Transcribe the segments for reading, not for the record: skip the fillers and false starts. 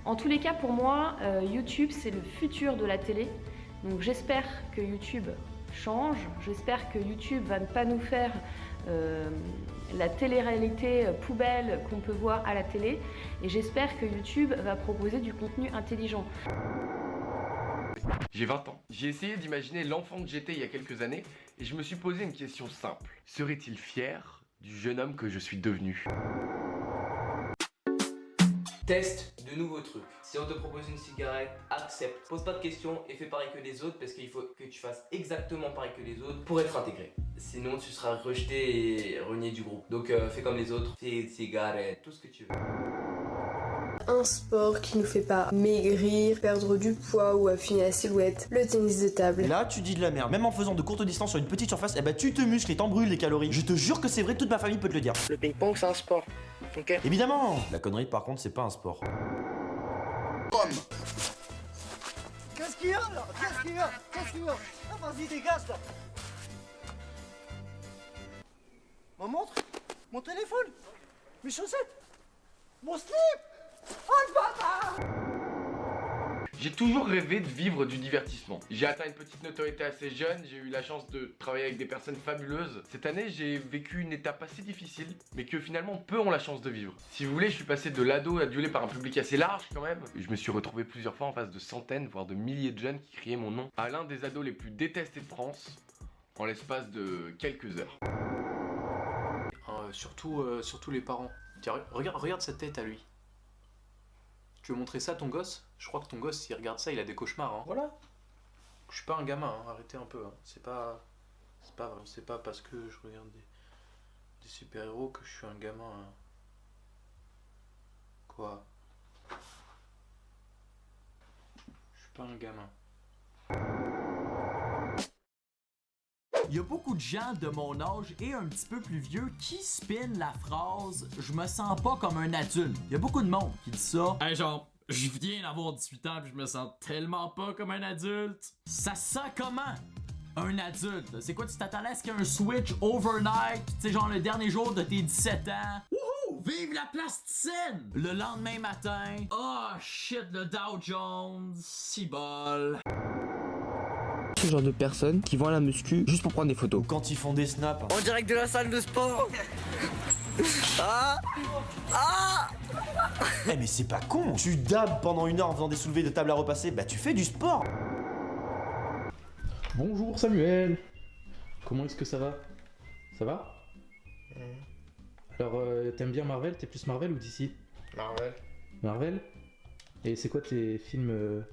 En tous les cas, pour moi, YouTube, c'est le futur de la télé. Donc j'espère que YouTube change, j'espère que YouTube va ne pas nous faire la télé-réalité poubelle qu'on peut voir à la télé, et j'espère que YouTube va proposer du contenu intelligent. J'ai 20 ans. J'ai essayé d'imaginer l'enfant que j'étais il y a quelques années et je me suis posé une question simple. Serait-il fier du jeune homme que je suis devenu ? Teste de nouveaux trucs. Si on te propose une cigarette, accepte. Pose pas de questions et fais pareil que les autres parce qu'il faut que tu fasses exactement pareil que les autres pour être intégré. Sinon tu seras rejeté et renié du groupe. Donc fais comme les autres, fais une cigarette, tout ce que tu veux. Un sport qui nous fait pas maigrir, perdre du poids ou affiner la silhouette, le tennis de table. Là, tu dis de la merde. Même en faisant de courtes distances sur une petite surface, eh ben tu te muscles et t'en brûles les calories. Je te jure que c'est vrai, toute ma famille peut te le dire. Le ping-pong, c'est un sport. Ok. Évidemment. La connerie, par contre, c'est pas un sport. Qu'est-ce qu'il y a là? Qu'est-ce qu'il y a? Qu'est-ce qu'il y a? Ah, vas-y, dégage là. Ma montre? Mon téléphone? Mes chaussettes? Mon slip? Oh le bâtard! J'ai toujours rêvé de vivre du divertissement. J'ai atteint une petite notoriété assez jeune, j'ai eu la chance de travailler avec des personnes fabuleuses. Cette année, j'ai vécu une étape assez difficile, mais que finalement peu ont la chance de vivre. Si vous voulez, je suis passé de l'ado adulé par un public assez large quand même. Je me suis retrouvé plusieurs fois en face de centaines, voire de milliers de jeunes qui criaient mon nom à l'un des ados les plus détestés de France, en l'espace de quelques heures. Surtout les parents. Tiens, regarde sa tête à lui. Tu veux montrer ça à ton gosse? Je crois que ton gosse, s'il regarde ça, il a des cauchemars. Hein. Voilà. Je suis pas un gamin, hein. Arrêtez un peu. Hein. C'est pas parce que je regarde des super-héros que je suis un gamin. Hein. Quoi? Je suis pas un gamin. Il y a beaucoup de gens de mon âge et un petit peu plus vieux qui spinnent la phrase « Je me sens pas comme un adulte ». Il y a beaucoup de monde qui dit ça. Hey, genre, je viens d'avoir 18 ans puis je me sens tellement pas comme un adulte. Ça se sent comment? Un adulte, c'est quoi, tu t'attendais à ce qu'il y ait un switch overnight, tu sais, genre le dernier jour de tes 17 ans? Wouhou! Vive la plasticine! Le lendemain matin, oh shit, le Dow Jones, si bol. Ce genre de personnes qui vont à la muscu juste pour prendre des photos. Quand ils font des snaps. En direct de la salle de sport. Eh mais c'est pas con. Tu dabs pendant une heure en faisant des soulevés de table à repasser, bah tu fais du sport. Bonjour Samuel. Comment est-ce que ça va? Ça va? Alors, t'aimes bien Marvel? T'es plus Marvel ou DC? Marvel. Marvel? Et c'est quoi tes films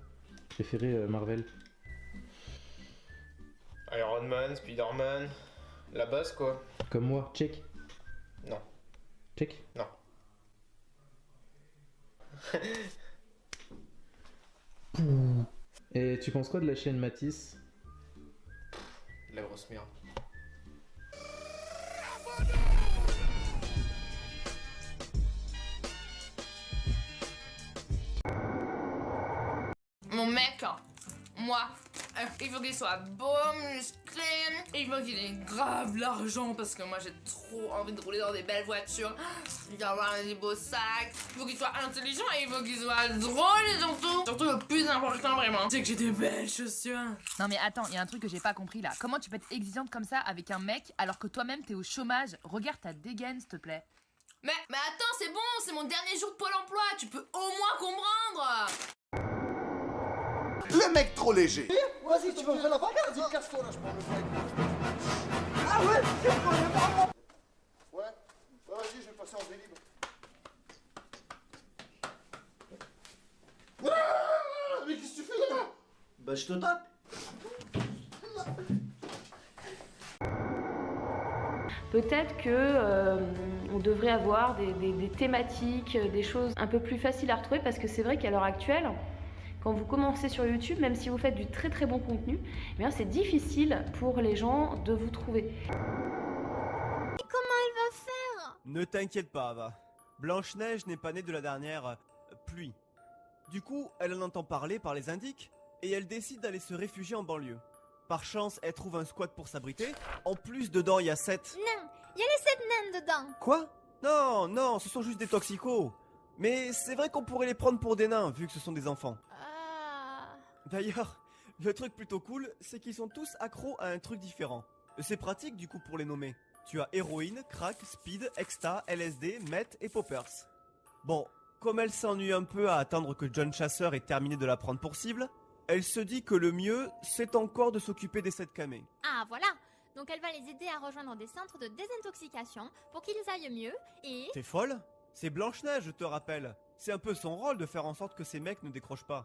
préférés Marvel? Iron Man, Spider-Man, la base quoi. Comme moi, check. Non. Check. Non. Et tu penses quoi de la chaîne Matisse? La grosse merde. Mon mec, moi, il faut qu'il soit beau, musclé, il faut qu'il ait grave l'argent parce que moi j'ai trop envie de rouler dans des belles voitures, d'avoir des beaux sacs, il faut qu'il soit intelligent et il faut qu'il soit drôle et surtout le plus important vraiment, c'est que j'ai des belles chaussures. Non mais attends, il y a un truc que j'ai pas compris là. Comment tu peux être exigeante comme ça avec un mec alors que toi-même t'es au chômage? Regarde ta dégaine s'il te plaît. Mais attends, c'est bon, c'est mon dernier jour de Pôle emploi, tu peux au moins comprendre. Le mec trop léger. Vas-y, tu veux faire la bagarre? Vas-y, casse-toi là, je prends le mec. Ah ouais, c'est quoi le bras? Ouais, vas-y, je vais passer en vélib. Mais qu'est-ce que tu fais là? Bah, je te tape. Peut-être que on devrait avoir des thématiques, des choses un peu plus faciles à retrouver, parce que c'est vrai qu'à l'heure actuelle, quand vous commencez sur YouTube, même si vous faites du très très bon contenu, eh bien c'est difficile pour les gens de vous trouver. Et comment elle va faire? Ne t'inquiète pas, Ava. Blanche-Neige n'est pas née de la dernière pluie. Du coup, elle en entend parler par les indiques et elle décide d'aller se réfugier en banlieue. Par chance, elle trouve un squat pour s'abriter. En plus, dedans, il y a 7... Non, il y a les 7 naines dedans. Quoi? Non, non, ce sont juste des toxicos. Mais c'est vrai qu'on pourrait les prendre pour des nains, vu que ce sont des enfants. D'ailleurs, le truc plutôt cool, c'est qu'ils sont tous accros à un truc différent. C'est pratique du coup pour les nommer. Tu as héroïne, crack, speed, exta, LSD, meth et poppers. Bon, comme elle s'ennuie un peu à attendre que John Chasseur ait terminé de la prendre pour cible, elle se dit que le mieux, c'est encore de s'occuper des 7 camés. Ah voilà. Donc elle va les aider à rejoindre des centres de désintoxication pour qu'ils aillent mieux et... T'es folle? C'est Blanche-Neige, je te rappelle. C'est un peu son rôle de faire en sorte que ces mecs ne décrochent pas.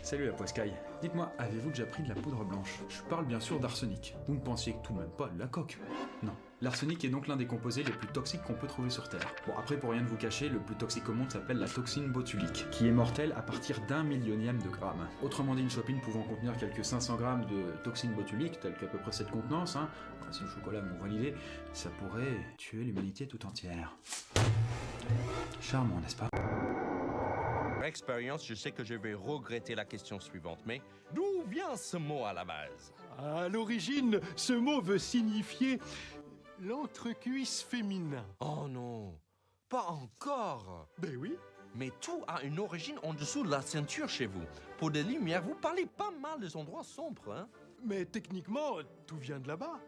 Salut la poiscaille. Dites-moi, avez-vous déjà pris de la poudre blanche? Je parle bien sûr d'arsenic. Vous ne pensiez tout de même pas de la coque? Non. L'arsenic est donc l'un des composés les plus toxiques qu'on peut trouver sur Terre. Bon, après, pour rien de vous cacher, le plus toxique au monde s'appelle la toxine botulique, qui est mortelle à partir d'1 millionième de gramme. Autrement dit, une chopine pouvant contenir quelques 500 grammes de toxine botulique, telle qu'à peu près cette contenance, hein, si le chocolat m'ont validé, ça pourrait tuer l'humanité tout entière. Charmant, n'est-ce pas? Par expérience, je sais que je vais regretter la question suivante, mais d'où vient ce mot à la base? À l'origine, ce mot veut signifier l'entrecuisse féminin. Oh non, pas encore. Ben oui. Mais tout a une origine en dessous de la ceinture chez vous. Pour des lumières, vous parlez pas mal des endroits sombres, hein? Mais techniquement, tout vient de là-bas.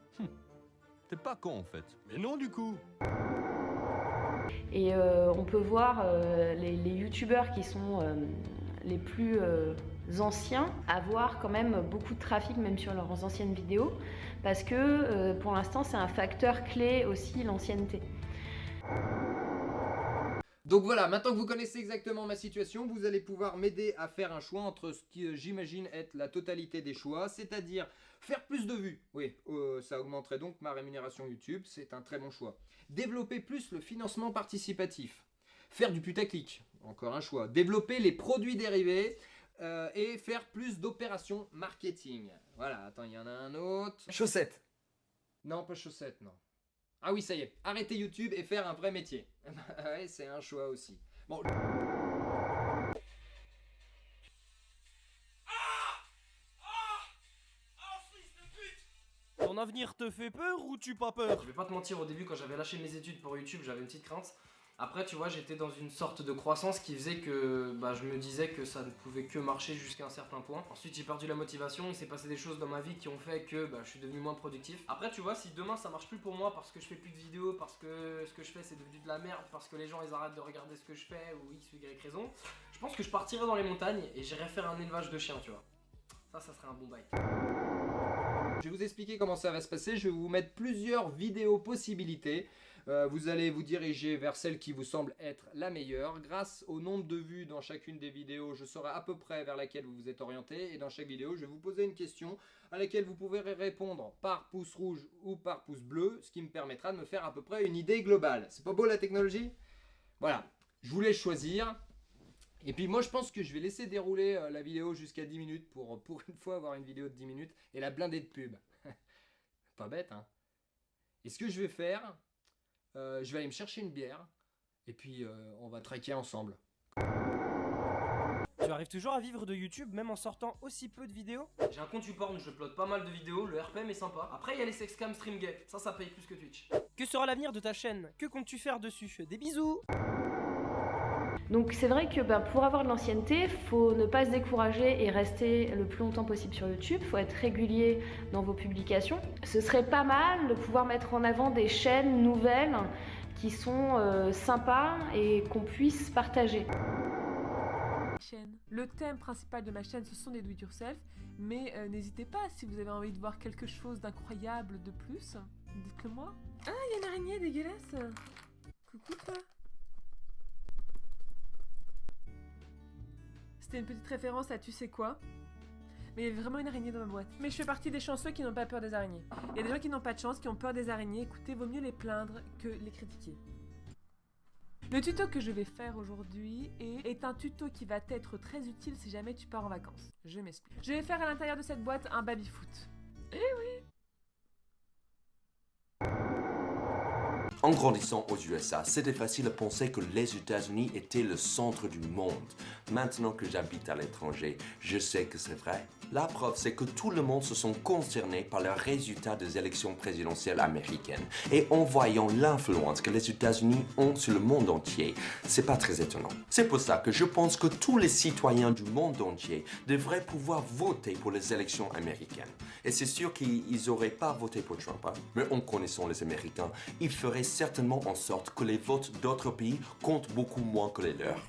T'es pas con en fait. Mais non du coup. Et on peut voir les youtubeurs qui sont les plus anciens avoir quand même beaucoup de trafic même sur leurs anciennes vidéos parce que pour l'instant c'est un facteur clé aussi, l'ancienneté. Donc voilà, maintenant que vous connaissez exactement ma situation, vous allez pouvoir m'aider à faire un choix entre ce qui j'imagine être la totalité des choix, c'est-à-dire faire plus de vues. Oui, ça augmenterait donc ma rémunération YouTube, c'est un très bon choix. Développer plus le financement participatif. Faire du putaclic, encore un choix. Développer les produits dérivés et faire plus d'opérations marketing. Voilà, attends, il y en a un autre. Chaussettes. Non, pas chaussettes, non. Ah oui, ça y est, arrêter YouTube et faire un vrai métier. Ouais, c'est un choix aussi. Bon. Ton avenir te fait peur ou tu pas peur? Je vais pas te mentir, au début quand j'avais lâché mes études pour YouTube, j'avais une petite crainte. Après tu vois, j'étais dans une sorte de croissance qui faisait que je me disais que ça ne pouvait que marcher jusqu'à un certain point. Ensuite j'ai perdu la motivation, il s'est passé des choses dans ma vie qui ont fait que je suis devenu moins productif. Après tu vois, si demain ça marche plus pour moi parce que je fais plus de vidéos, parce que ce que je fais c'est devenu de la merde, parce que les gens ils arrêtent de regarder ce que je fais ou X ou Y raison, je pense que je partirai dans les montagnes et j'irai faire un élevage de chiens, tu vois. Ça serait un bon bail. Je vais vous expliquer comment ça va se passer, je vais vous mettre plusieurs vidéos possibilités. Vous allez vous diriger vers celle qui vous semble être la meilleure. Grâce au nombre de vues dans chacune des vidéos, je saurai à peu près vers laquelle vous vous êtes orienté. Et dans chaque vidéo, je vais vous poser une question à laquelle vous pouvez répondre par pouce rouge ou par pouce bleu, ce qui me permettra de me faire à peu près une idée globale. C'est pas beau la technologie? Voilà, je vous laisse choisir. Et puis moi je pense que je vais laisser dérouler la vidéo jusqu'à 10 minutes pour une fois avoir une vidéo de 10 minutes et la blinder de pub. Pas bête, hein? Et ce que je vais faire, je vais aller me chercher une bière et puis on va traquer ensemble. Tu arrives toujours à vivre de YouTube même en sortant aussi peu de vidéos? J'ai un compte YouPorn, je upload pas mal de vidéos, le RPM est sympa. Après il y a les sexcam stream gay, ça paye plus que Twitch. Que sera l'avenir de ta chaîne? Que comptes-tu faire dessus? Des bisous! Donc c'est vrai que pour avoir de l'ancienneté, faut ne pas se décourager et rester le plus longtemps possible sur YouTube, faut être régulier dans vos publications. Ce serait pas mal de pouvoir mettre en avant des chaînes nouvelles qui sont sympas et qu'on puisse partager. Le thème principal de ma chaîne ce sont des do it yourself, mais n'hésitez pas si vous avez envie de voir quelque chose d'incroyable de plus, dites-le moi. Ah, il y a une araignée dégueulasse. Coucou toi. C'était une petite référence à tu sais quoi. Mais il y avait vraiment une araignée dans ma boîte. Mais je fais partie des chanceux qui n'ont pas peur des araignées. Il y a des gens qui n'ont pas de chance, qui ont peur des araignées. Écoutez, vaut mieux les plaindre que les critiquer. Le tuto que je vais faire aujourd'hui est un tuto qui va t'être très utile si jamais tu pars en vacances. Je m'explique. Je vais faire à l'intérieur de cette boîte un baby-foot. Eh oui! En grandissant aux USA, c'était facile de penser que les États-Unis étaient le centre du monde. Maintenant que j'habite à l'étranger, je sais que c'est vrai. La preuve, c'est que tout le monde se sent concerné par les résultats des élections présidentielles américaines. Et en voyant l'influence que les États-Unis ont sur le monde entier, c'est pas très étonnant. C'est pour ça que je pense que tous les citoyens du monde entier devraient pouvoir voter pour les élections américaines. Et c'est sûr qu'ils n'auraient pas voté pour Trump, hein. Mais en connaissant les Américains, ils feraient certainement en sorte que les votes d'autres pays comptent beaucoup moins que les leurs.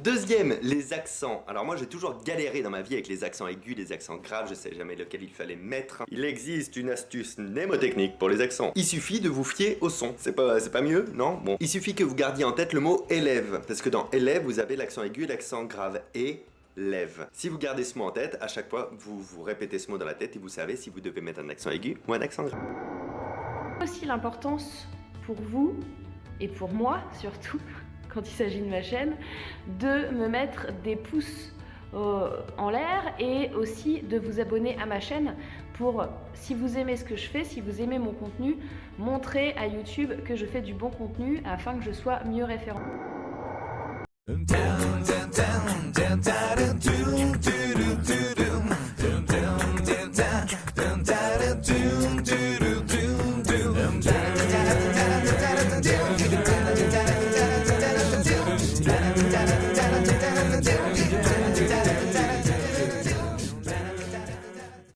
Deuxième, les accents. Alors moi j'ai toujours galéré dans ma vie avec les accents aigus, les accents graves, je sais jamais lequel il fallait mettre. Il existe une astuce mnémotechnique pour les accents. Il suffit de vous fier au son. C'est pas mieux, non? Bon. Il suffit que vous gardiez en tête le mot élève. Parce que dans élève, vous avez l'accent aigu et l'accent grave. Élève. Si vous gardez ce mot en tête, à chaque fois, vous répétez ce mot dans la tête et vous savez si vous devez mettre un accent aigu ou un accent grave. Aussi l'importance pour vous, et pour moi surtout, quand il s'agit de ma chaîne, de me mettre des pouces en l'air et aussi de vous abonner à ma chaîne pour, si vous aimez ce que je fais, si vous aimez mon contenu, montrer à YouTube que je fais du bon contenu afin que je sois mieux référencé.